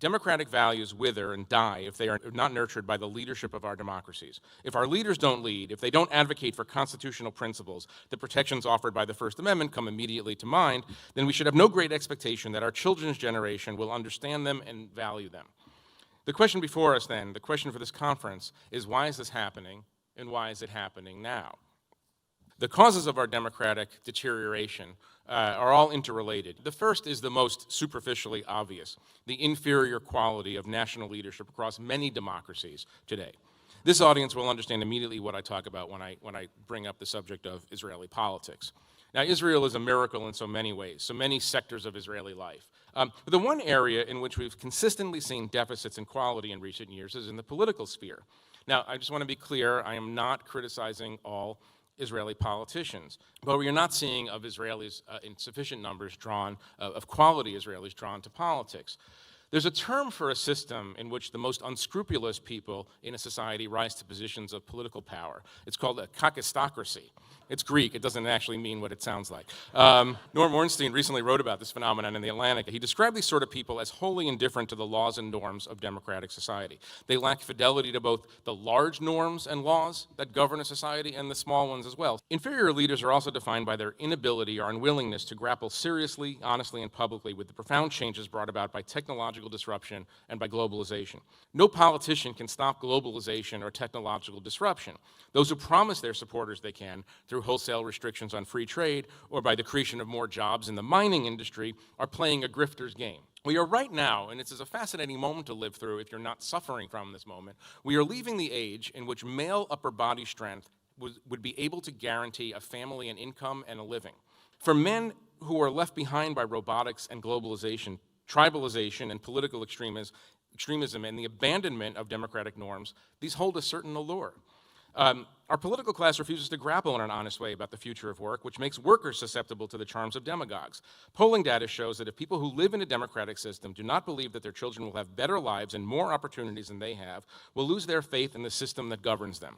Democratic values wither and die if they are not nurtured by the leadership of our democracies. If our leaders don't lead, if they don't advocate for constitutional principles, the protections offered by the First Amendment come immediately to mind, then we should have no great expectation that our children's generation will understand them and value them. The question before us then, the question for this conference, is why is this happening, and why is it happening now? The causes of our democratic deterioration are all interrelated. The first is the most superficially obvious, the inferior quality of national leadership across many democracies today. This audience will understand immediately what I talk about when I bring up the subject of Israeli politics. Now, Israel is a miracle in so many ways, so many sectors of Israeli life. But the one area in which we've consistently seen deficits in quality in recent years is in the political sphere. Now, I just want to be clear, I am not criticizing all Israeli politicians, but we are not seeing of Israelis in sufficient numbers drawn, of quality Israelis drawn to politics. There's a term for a system in which the most unscrupulous people in a society rise to positions of political power. It's called a kakistocracy. It's Greek. It doesn't actually mean what it sounds like. Norm Ornstein recently wrote about this phenomenon in The Atlantic. He described these sort of people as wholly indifferent to the laws and norms of democratic society. They lack fidelity to both the large norms and laws that govern a society and the small ones as well. Inferior leaders are also defined by their inability or unwillingness to grapple seriously, honestly, and publicly with the profound changes brought about by technological disruption and by globalization. No politician can stop globalization or technological disruption. Those who promise their supporters they can, through wholesale restrictions on free trade or by the creation of more jobs in the mining industry, are playing a grifter's game. We are right now, and this is a fascinating moment to live through if you're not suffering from this moment, we are leaving the age in which male upper body strength would be able to guarantee a family and income and a living. For men who are left behind by robotics and globalization, tribalization and political extremism and the abandonment of democratic norms, these hold a certain allure. Our political class refuses to grapple in an honest way about the future of work, which makes workers susceptible to the charms of demagogues. Polling data shows that if people who live in a democratic system do not believe that their children will have better lives and more opportunities than they have, will lose their faith in the system that governs them.